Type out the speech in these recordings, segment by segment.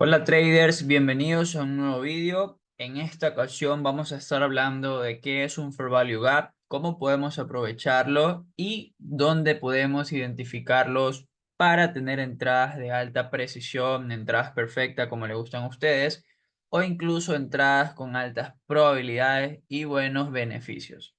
Hola traders, bienvenidos a un nuevo vídeo. En esta ocasión vamos a estar hablando de qué es un Fair Value Gap, cómo podemos aprovecharlo y dónde podemos identificarlos para tener entradas de alta precisión, entradas perfectas como le gustan a ustedes, o incluso entradas con altas probabilidades y buenos beneficios.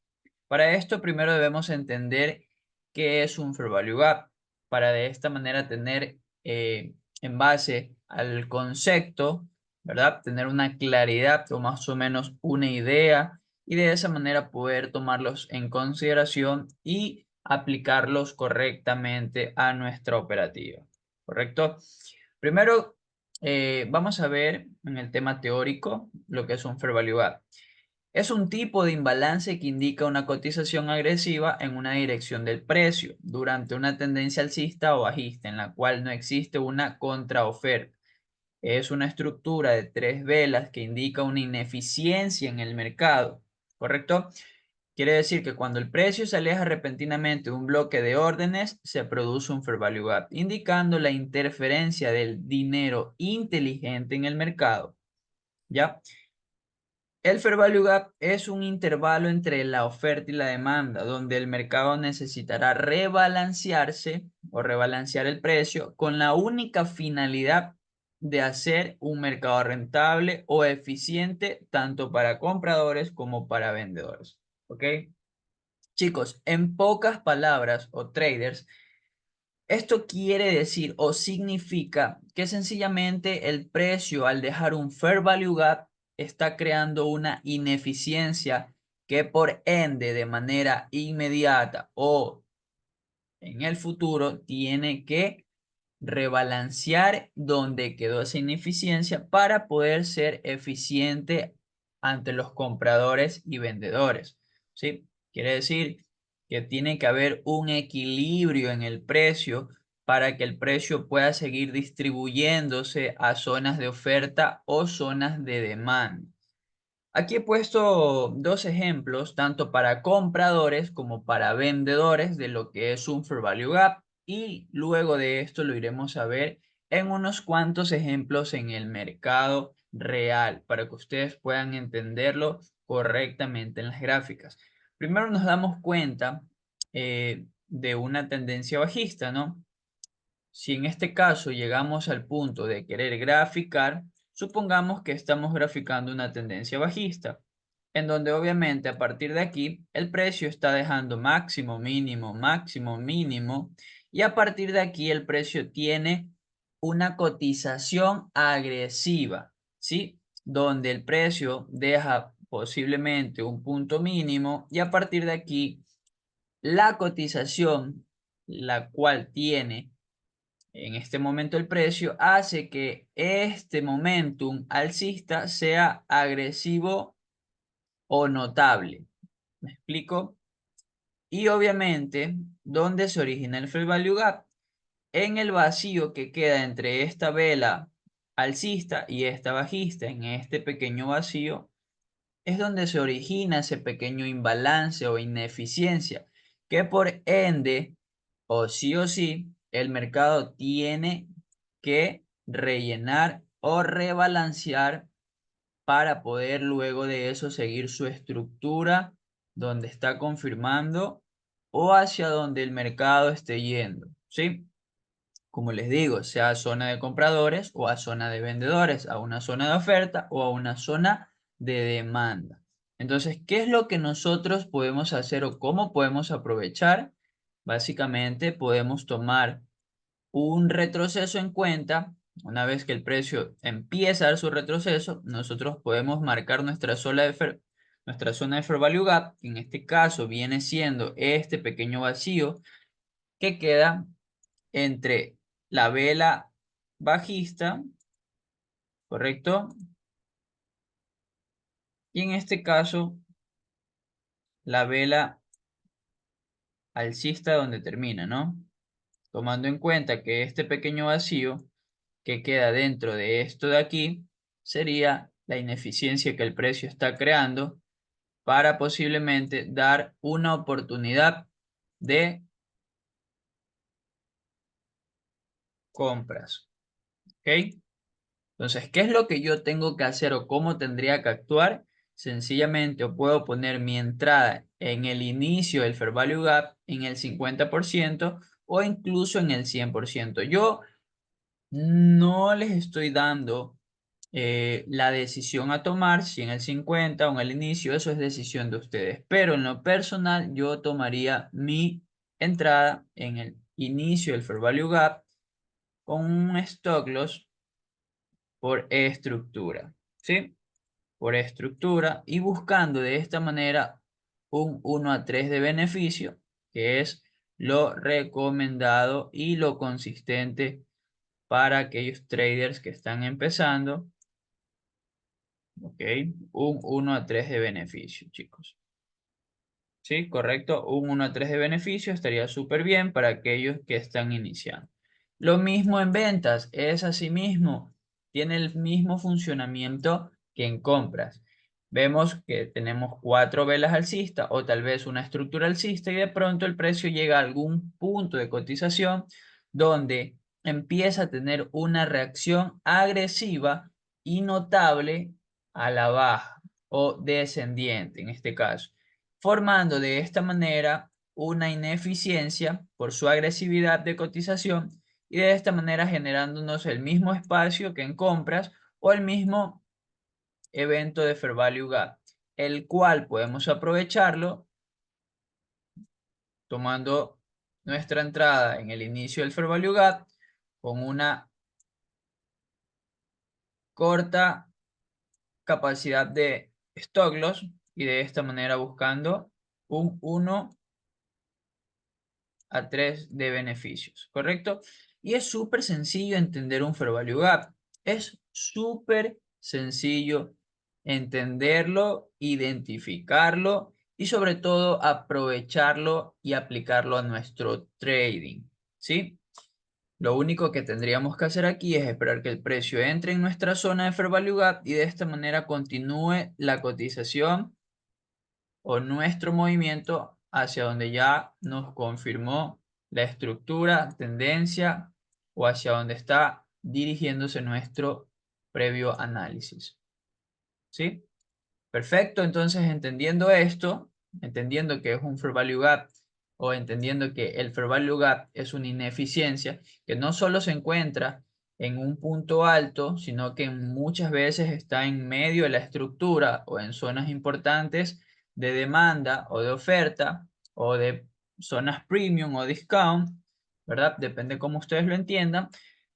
Para esto primero debemos entender qué es un Fair Value Gap, para de esta manera tener en base al concepto, ¿verdad? Tener una claridad o más o menos una idea y de esa manera poder tomarlos en consideración y aplicarlos correctamente a nuestra operativa, ¿correcto? Primero, vamos a ver en el tema teórico lo que es un Fair Value Gap. Es un tipo de imbalance que indica una cotización agresiva en una dirección del precio durante una tendencia alcista o bajista en la cual no existe una contraoferta. Es una estructura de tres velas que indica una ineficiencia en el mercado, ¿correcto? Quiere decir que cuando el precio se aleja repentinamente de un bloque de órdenes, se produce un Fair Value Gap, indicando la interferencia del dinero inteligente en el mercado, ¿ya? El Fair Value Gap es un intervalo entre la oferta y la demanda, donde el mercado necesitará rebalancearse o rebalancear el precio con la única finalidad de hacer un mercado rentable o eficiente tanto para compradores como para vendedores. ¿Ok? Chicos, en pocas palabras o traders, esto quiere decir o significa que sencillamente el precio al dejar un Fair Value Gap está creando una ineficiencia que por ende de manera inmediata o en el futuro tiene que rebalancear donde quedó esa ineficiencia para poder ser eficiente ante los compradores y vendedores. ¿Sí? Quiere decir que tiene que haber un equilibrio en el precio para que el precio pueda seguir distribuyéndose a zonas de oferta o zonas de demanda. Aquí he puesto dos ejemplos, tanto para compradores como para vendedores, de lo que es un Fair Value Gap, y luego de esto lo iremos a ver en unos cuantos ejemplos en el mercado real, para que ustedes puedan entenderlo correctamente en las gráficas. Primero nos damos cuenta de una tendencia bajista, ¿no? Si en este caso llegamos al punto de querer graficar, supongamos que estamos graficando una tendencia bajista, en donde obviamente a partir de aquí el precio está dejando máximo, mínimo, y a partir de aquí el precio tiene una cotización agresiva, ¿sí? Donde el precio deja posiblemente un punto mínimo y a partir de aquí la cotización, la cual tiene en este momento el precio, hace que este momentum alcista sea agresivo o notable. ¿Me explico? Y obviamente, ¿dónde se origina el Fair Value Gap? En el vacío que queda entre esta vela alcista y esta bajista, en este pequeño vacío, es donde se origina ese pequeño imbalance o ineficiencia, que por ende, o sí, el mercado tiene que rellenar o rebalancear para poder luego de eso seguir su estructura donde está confirmando o hacia donde el mercado esté yendo, ¿sí? Como les digo, sea a zona de compradores o a zona de vendedores, a una zona de oferta o a una zona de demanda. Entonces, ¿qué es lo que nosotros podemos hacer o cómo podemos aprovechar? Básicamente, podemos tomar un retroceso en cuenta. Una vez que el precio empieza a dar su retroceso, nosotros podemos marcar nuestra zona de Fair Value Gap, que en este caso viene siendo este pequeño vacío que queda entre la vela bajista, ¿correcto? Y en este caso, la vela alcista donde termina, ¿no? Tomando en cuenta que este pequeño vacío que queda dentro de esto de aquí sería la ineficiencia que el precio está creando para posiblemente dar una oportunidad de compras. ¿Ok? Entonces, ¿qué es lo que yo tengo que hacer o cómo tendría que actuar? Sencillamente, o puedo poner mi entrada en el inicio del Fair Value Gap en el 50% o incluso en el 100%. Yo no les estoy dando la decisión a tomar, si en el 50 o en el inicio, eso es decisión de ustedes. Pero en lo personal, yo tomaría mi entrada en el inicio del Fair Value Gap con un stop loss por estructura, ¿sí? Por estructura y buscando de esta manera un 1 a 3 de beneficio, que es lo recomendado y lo consistente para aquellos traders que están empezando. Ok, un 1 a 3 de beneficio, chicos. Sí, correcto. Un 1 a 3 de beneficio estaría súper bien para aquellos que están iniciando. Lo mismo en ventas, es así mismo. Tiene el mismo funcionamiento que en compras. Vemos que tenemos 4 velas alcistas o tal vez una estructura alcista y de pronto el precio llega a algún punto de cotización donde empieza a tener una reacción agresiva y notable a la baja o descendiente en este caso, formando de esta manera una ineficiencia por su agresividad de cotización y de esta manera generándonos el mismo espacio que en compras o el mismo evento de Fair Value Gap, el cual podemos aprovecharlo tomando nuestra entrada en el inicio del Fair Value Gap con una corta capacidad de stop loss y de esta manera buscando un 1 a 3 de beneficios, ¿correcto? Y es súper sencillo entender un Fair Value Gap. Es súper sencillo entenderlo, identificarlo y sobre todo aprovecharlo y aplicarlo a nuestro trading, ¿sí? Lo único que tendríamos que hacer aquí es esperar que el precio entre en nuestra zona de Fair Value Gap y de esta manera continúe la cotización o nuestro movimiento hacia donde ya nos confirmó la estructura, tendencia o hacia donde está dirigiéndose nuestro previo análisis. ¿Sí? Perfecto, entonces entendiendo esto, entendiendo que es un Fair Value Gap o entendiendo que el Fair Value Gap es una ineficiencia que no solo se encuentra en un punto alto, sino que muchas veces está en medio de la estructura o en zonas importantes de demanda o de oferta o de zonas premium o discount, ¿verdad? Depende cómo ustedes lo entiendan,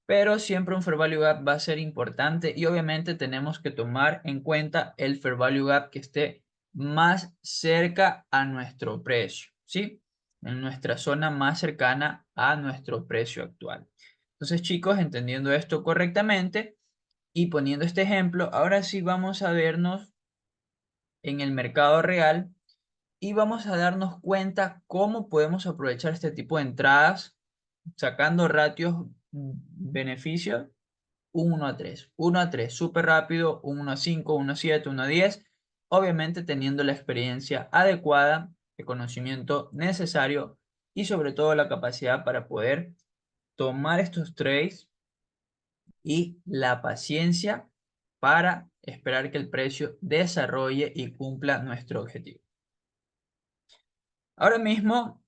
pero siempre un Fair Value Gap va a ser importante y obviamente tenemos que tomar en cuenta el Fair Value Gap que esté más cerca a nuestro precio, ¿sí? En nuestra zona más cercana a nuestro precio actual. Entonces, chicos, entendiendo esto correctamente y poniendo este ejemplo, ahora sí vamos a vernos en el mercado real y vamos a darnos cuenta cómo podemos aprovechar este tipo de entradas sacando ratios beneficios 1 a 3, 1 a 3, súper rápido, 1 a 5, 1 a 7, 1 a 10, obviamente teniendo la experiencia adecuada, el conocimiento necesario y sobre todo la capacidad para poder tomar estos trades y la paciencia para esperar que el precio desarrolle y cumpla nuestro objetivo. Ahora mismo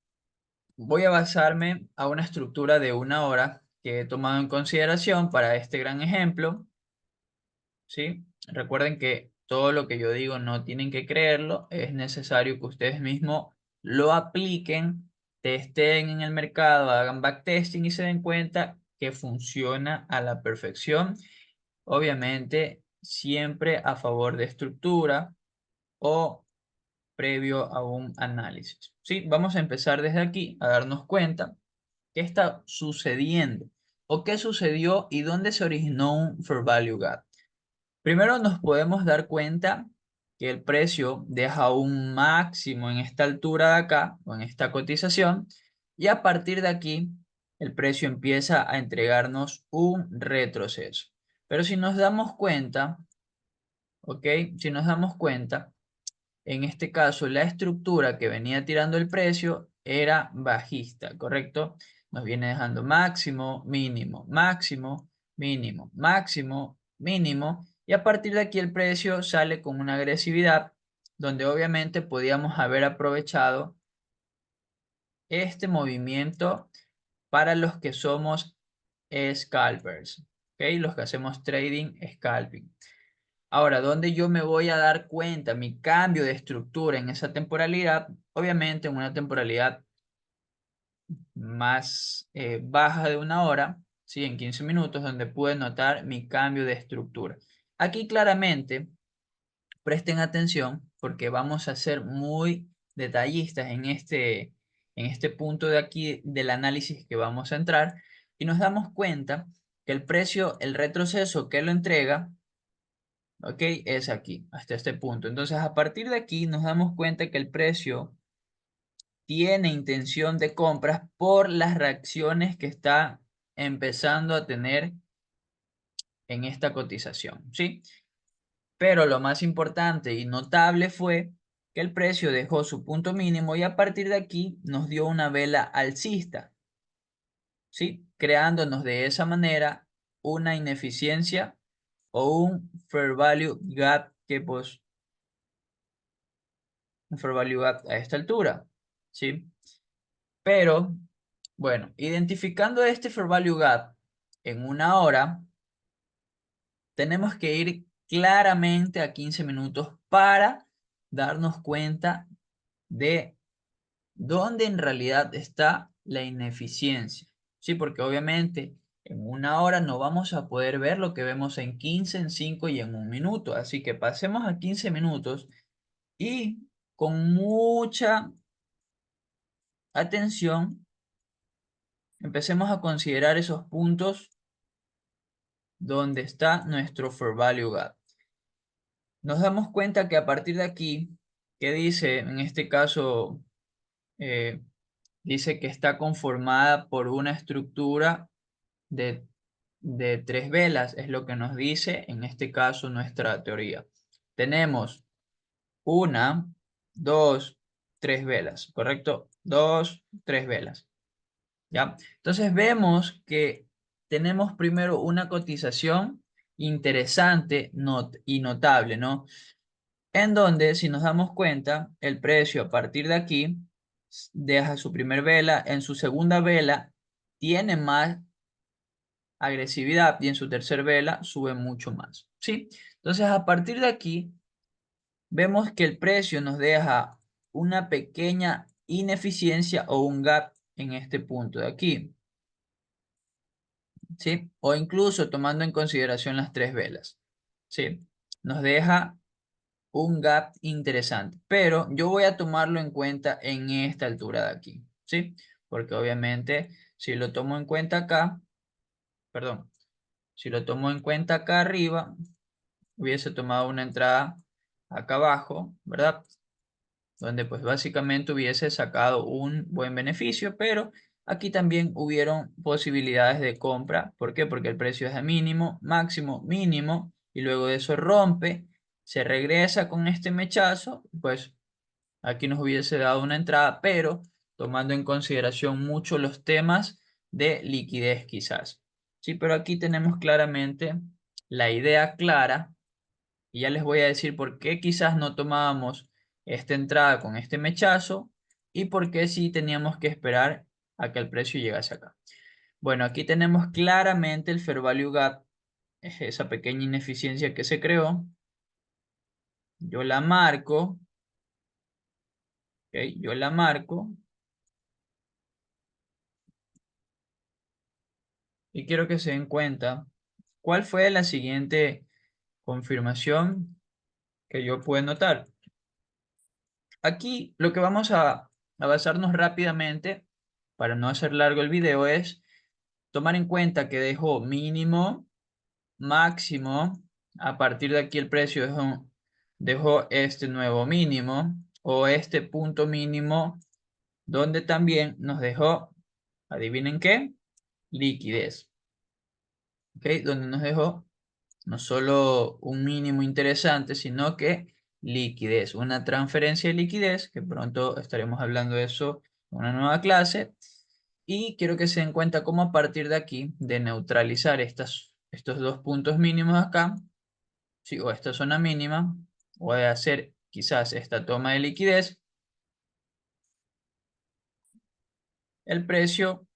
voy a basarme a una estructura de 1 hora que he tomado en consideración para este gran ejemplo. ¿Sí? Recuerden que todo lo que yo digo no tienen que creerlo, es necesario que ustedes mismos lo apliquen, testen en el mercado, hagan backtesting y se den cuenta que funciona a la perfección. Obviamente, siempre a favor de estructura o previo a un análisis. ¿Sí? Vamos a empezar desde aquí a darnos cuenta qué está sucediendo o qué sucedió y dónde se originó un Fair Value Gap. Primero nos podemos dar cuenta que el precio deja un máximo en esta altura de acá o en esta cotización y a partir de aquí el precio empieza a entregarnos un retroceso. Pero si nos damos cuenta, ¿ok? Si nos damos cuenta, en este caso la estructura que venía tirando el precio era bajista, ¿correcto? Nos viene dejando máximo, mínimo, máximo, mínimo, máximo mínimo, y a partir de aquí el precio sale con una agresividad, donde obviamente podíamos haber aprovechado este movimiento para los que somos scalpers, ¿ok? Los que hacemos trading scalping. Ahora, ¿dónde yo me voy a dar cuenta mi cambio de estructura en esa temporalidad? Obviamente en una temporalidad más baja de una hora, ¿sí? En 15 minutos, donde pude notar mi cambio de estructura. Aquí claramente, presten atención porque vamos a ser muy detallistas en este punto de aquí del análisis que vamos a entrar y nos damos cuenta que el precio, el retroceso que lo entrega, ¿ok? Es aquí, hasta este punto. Entonces, a partir de aquí nos damos cuenta que el precio tiene intención de compras por las reacciones que está empezando a tener en esta cotización, ¿sí? Pero lo más importante y notable fue que el precio dejó su punto mínimo y a partir de aquí nos dio una vela alcista, ¿sí? Creándonos de esa manera una ineficiencia o un fair value gap que pues un fair value gap a esta altura, ¿sí? Pero bueno, identificando este fair value gap en una hora, tenemos que ir claramente a 15 minutos para darnos cuenta de dónde en realidad está la ineficiencia. Sí, porque obviamente en una hora no vamos a poder ver lo que vemos en 15, en 5 y en un minuto. Así que pasemos a 15 minutos y con mucha atención empecemos a considerar esos puntos donde está nuestro fair value gap. Nos damos cuenta que a partir de aquí, que dice, en este caso, eh, dice que está conformada por una estructura de, de tres velas, es lo que nos dice en este caso nuestra teoría. Tenemos una, dos, tres velas, ¿correcto? Dos, tres velas, ¿ya? Entonces vemos que tenemos primero una cotización interesante y notable, ¿no? En donde, si nos damos cuenta, el precio a partir de aquí deja su primer vela, en su segunda vela tiene más agresividad y en su tercer vela sube mucho más, ¿sí? Entonces, a partir de aquí, vemos que el precio nos deja una pequeña ineficiencia o un gap en este punto de aquí, ¿sí? O incluso tomando en consideración las tres velas, ¿sí? Nos deja un gap interesante, pero yo voy a tomarlo en cuenta en esta altura de aquí, ¿sí? Porque obviamente si lo tomo en cuenta acá, perdón, si lo tomo en cuenta acá arriba, hubiese tomado una entrada acá abajo, ¿verdad? Donde pues básicamente hubiese sacado un buen beneficio, pero aquí también hubieron posibilidades de compra. ¿Por qué? Porque el precio es de mínimo, máximo, mínimo, y luego de eso rompe, se regresa con este mechazo, pues aquí nos hubiese dado una entrada, pero tomando en consideración mucho los temas de liquidez quizás. Sí, pero aquí tenemos claramente la idea clara y ya les voy a decir por qué quizás no tomábamos esta entrada con este mechazo y por qué sí teníamos que esperar a que el precio llegase acá. Bueno, aquí tenemos claramente el fair value gap, es esa pequeña ineficiencia que se creó. Yo la marco, ¿ok? Yo la marco y quiero que se den cuenta cuál fue la siguiente confirmación que yo pude notar. Aquí lo que vamos a basarnos rápidamente, para no hacer largo el video, es tomar en cuenta que dejó mínimo, máximo, a partir de aquí el precio dejó este nuevo mínimo o este punto mínimo, donde también nos dejó, adivinen qué, liquidez, ¿ok? Donde nos dejó no solo un mínimo interesante, sino que liquidez, una transferencia de liquidez, que pronto estaremos hablando de eso en una nueva clase. Y quiero que se den cuenta cómo a partir de aquí, de neutralizar estos dos puntos mínimos acá, ¿sí? O esta zona mínima, voy a hacer quizás esta toma de liquidez, el precio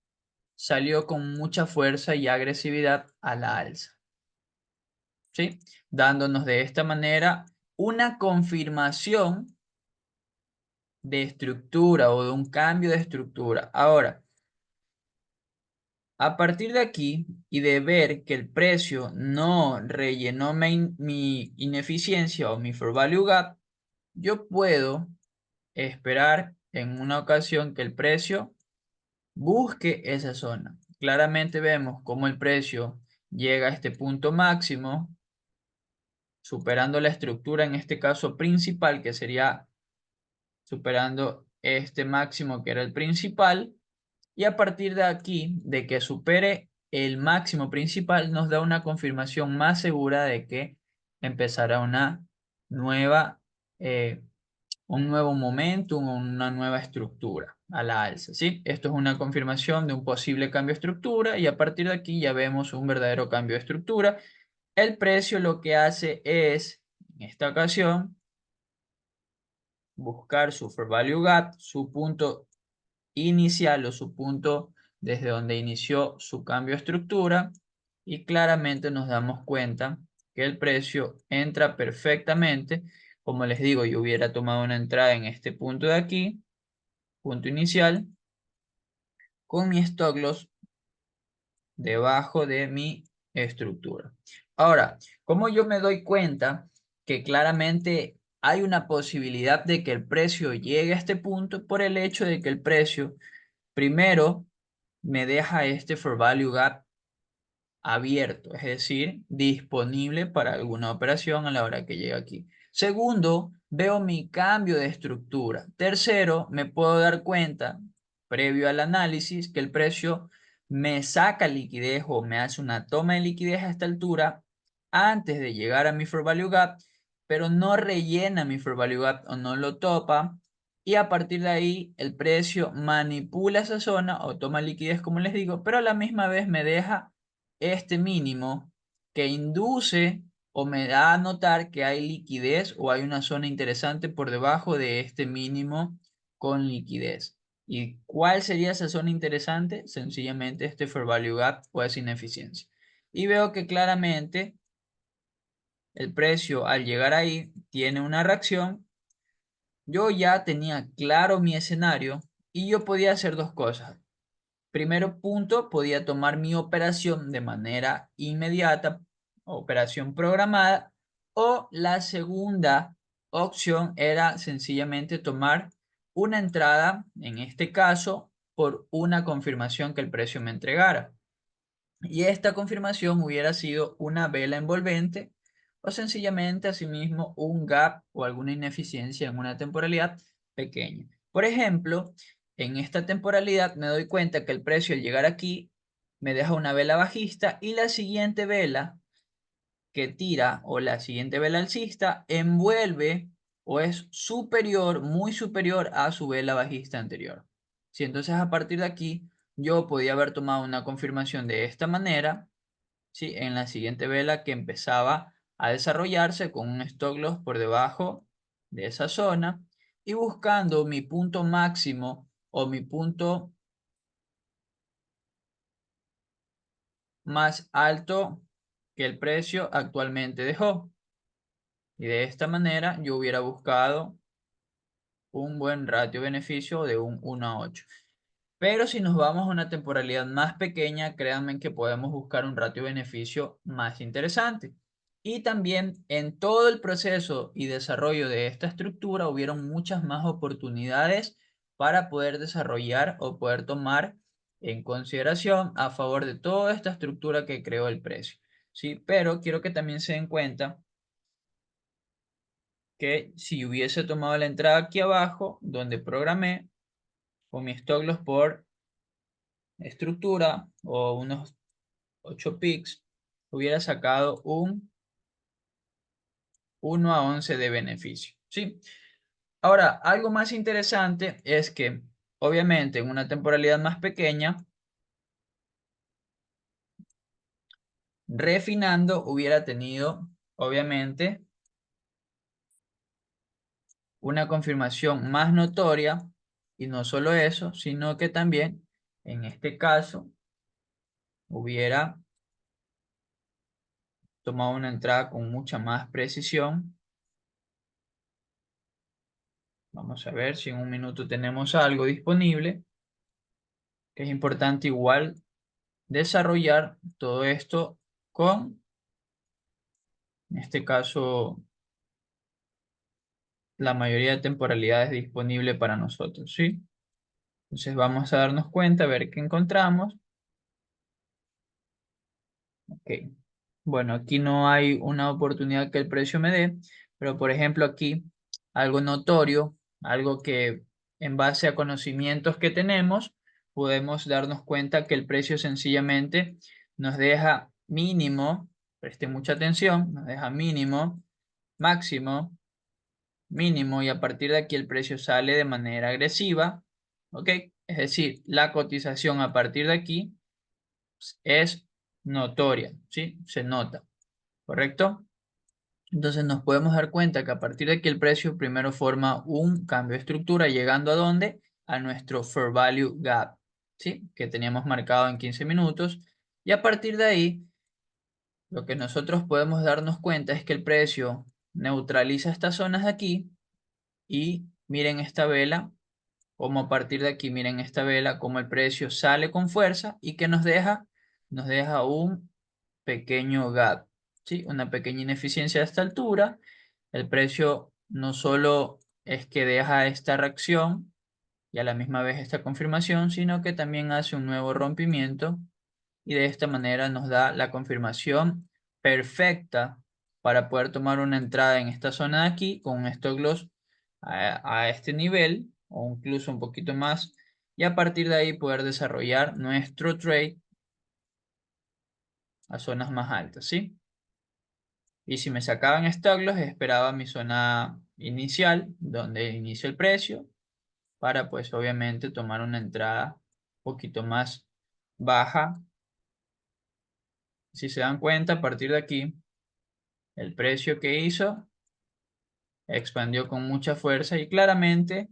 salió con mucha fuerza y agresividad a la alza, ¿sí? Dándonos de esta manera una confirmación de estructura o de un cambio de estructura. Ahora, a partir de aquí y de ver que el precio no rellenó mi ineficiencia o mi fair value gap, yo puedo esperar en una ocasión que el precio busque esa zona. Claramente vemos cómo el precio llega a este punto máximo, superando la estructura, en este caso principal, que sería superando este máximo que era el principal. Y a partir de aquí, de que supere el máximo principal, nos da una confirmación más segura de que empezará una nueva, eh, un nuevo momentum, una nueva estructura a la alza, ¿sí? Esto es una confirmación de un posible cambio de estructura y a partir de aquí ya vemos un verdadero cambio de estructura. El precio lo que hace es, en esta ocasión, buscar su fair value gap, su punto inicial o su punto desde donde inició su cambio de estructura y claramente nos damos cuenta que el precio entra perfectamente. Como les digo, yo hubiera tomado una entrada en este punto de aquí, punto inicial, con mi stop loss debajo de mi estructura. Ahora, ¿cómo yo me doy cuenta que claramente hay una posibilidad de que el precio llegue a este punto? Por el hecho de que el precio primero me deja este for value gap abierto, es decir, disponible para alguna operación a la hora que llegue aquí. Segundo, veo mi cambio de estructura. Tercero, me puedo dar cuenta, previo al análisis, que el precio me saca liquidez o me hace una toma de liquidez a esta altura antes de llegar a mi fair value gap, pero no rellena mi fair value gap o no lo topa. Y a partir de ahí, el precio manipula esa zona o toma liquidez, como les digo, pero a la misma vez me deja este mínimo que induce o me da a notar que hay liquidez o hay una zona interesante por debajo de este mínimo con liquidez. ¿Y cuál sería esa zona interesante? Sencillamente este fair value gap o esa ineficiencia. Y veo que claramente el precio al llegar ahí tiene una reacción. Yo ya tenía claro mi escenario y yo podía hacer dos cosas. Primero punto, podía tomar mi operación de manera inmediata, operación programada, o la segunda opción era sencillamente tomar una entrada, en este caso, por una confirmación que el precio me entregara. Y esta confirmación hubiera sido una vela envolvente o sencillamente asimismo un gap o alguna ineficiencia en una temporalidad pequeña. Por ejemplo, en esta temporalidad me doy cuenta que el precio al llegar aquí me deja una vela bajista y la siguiente vela que tira o la siguiente vela alcista envuelve o es superior, muy superior a su vela bajista anterior. Si entonces a partir de aquí yo podía haber tomado una confirmación de esta manera, ¿sí? En la siguiente vela que empezaba a desarrollarse con un stop loss por debajo de esa zona y buscando mi punto máximo o mi punto más alto que el precio actualmente dejó. Y de esta manera yo hubiera buscado un buen ratio-beneficio de un 1 a 8. Pero si nos vamos a una temporalidad más pequeña, créanme que podemos buscar un ratio-beneficio más interesante. Y también en todo el proceso y desarrollo de esta estructura hubieron muchas más oportunidades para poder desarrollar o poder tomar en consideración a favor de toda esta estructura que creó el precio. ¿Sí? Pero quiero que también se den cuenta que si hubiese tomado la entrada aquí abajo, donde programé con mi stop loss por estructura o unos 8 picks, hubiera sacado un 1 a 11 de beneficio. ¿Sí? Ahora, algo más interesante es que, obviamente, en una temporalidad más pequeña, refinando hubiera tenido, obviamente, una confirmación más notoria, y no solo eso, sino que también en este caso hubiera tomado una entrada con mucha más precisión. Vamos a ver si en un minuto tenemos algo disponible, que es importante igual desarrollar todo esto con, en este caso, la mayoría de temporalidades disponible para nosotros, ¿sí? Entonces vamos a darnos cuenta, a ver qué encontramos. Ok. Bueno, aquí no hay una oportunidad que el precio me dé, pero por ejemplo aquí algo notorio, algo que en base a conocimientos que tenemos, podemos darnos cuenta que el precio sencillamente nos deja mínimo, preste mucha atención, nos deja mínimo, máximo, mínimo y a partir de aquí el precio sale de manera agresiva, ¿ok? Es decir, la cotización a partir de aquí es notoria, ¿sí? Se nota, ¿correcto? Entonces nos podemos dar cuenta que a partir de aquí el precio primero forma un cambio de estructura, llegando ¿a dónde? A nuestro Fair Value Gap, ¿sí? Que teníamos marcado en 15 minutos. Y a partir de ahí, lo que nosotros podemos darnos cuenta es que el precio neutraliza estas zonas de aquí y miren esta vela, como a partir de aquí, miren esta vela, como el precio sale con fuerza y que nos deja, un pequeño gap, ¿sí? Una pequeña ineficiencia a esta altura. El precio no solo es que deja esta reacción y a la misma vez esta confirmación, sino que también hace un nuevo rompimiento y de esta manera nos da la confirmación perfecta para poder tomar una entrada en esta zona de aquí con un stop loss a este nivel o incluso un poquito más y a partir de ahí poder desarrollar nuestro trade a zonas más altas, ¿sí? Y si me sacaban stop loss, esperaba mi zona inicial, donde inicia el precio, para pues obviamente tomar una entrada un poquito más baja. Si se dan cuenta, a partir de aquí, el precio que hizo expandió con mucha fuerza y claramente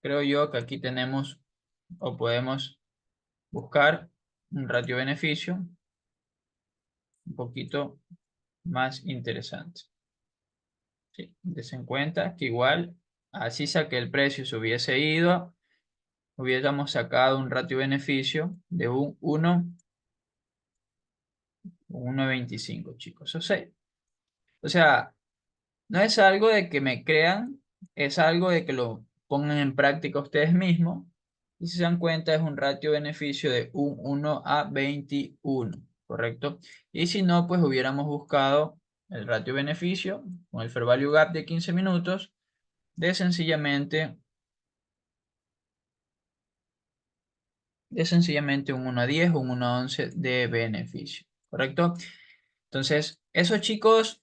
creo yo que aquí tenemos o podemos buscar un ratio beneficio un poquito más interesante. Sí, des en cuenta que igual así saque el precio se hubiese ido, hubiéramos sacado un ratio beneficio de un 1,25, chicos. O sea, no es algo de que me crean, es algo de que lo pongan en práctica ustedes mismos. Y si se dan cuenta, es un ratio beneficio de un 1:21, ¿correcto? Y si no, pues hubiéramos buscado el ratio beneficio con el Fair Value Gap de 15 minutos de sencillamente un 1:10 o un 1:11 de beneficio, ¿correcto? Entonces, eso chicos,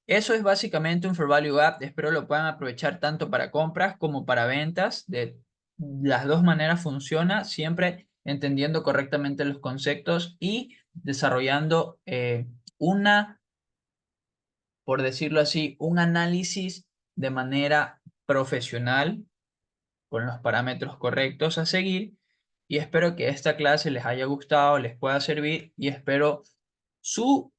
eso es básicamente un Fair Value Gap. Espero lo puedan aprovechar tanto para compras como para ventas. De las dos maneras funciona, siempre entendiendo correctamente los conceptos y desarrollando una, por decirlo así, un análisis de manera profesional con los parámetros correctos a seguir. Y espero que esta clase les haya gustado, les pueda servir y espero su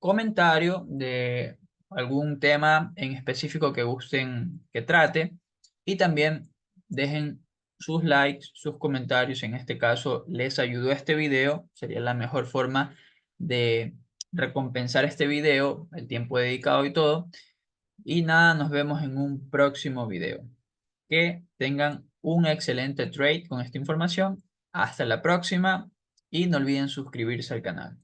comentario de algún tema en específico que gusten que trate y también dejen sus likes, sus comentarios. En este caso, les ayudó este video. Sería la mejor forma de recompensar este video, el tiempo dedicado y todo. Y nada, nos vemos en un próximo video. Que tengan un excelente trade con esta información. Hasta la próxima y no olviden suscribirse al canal.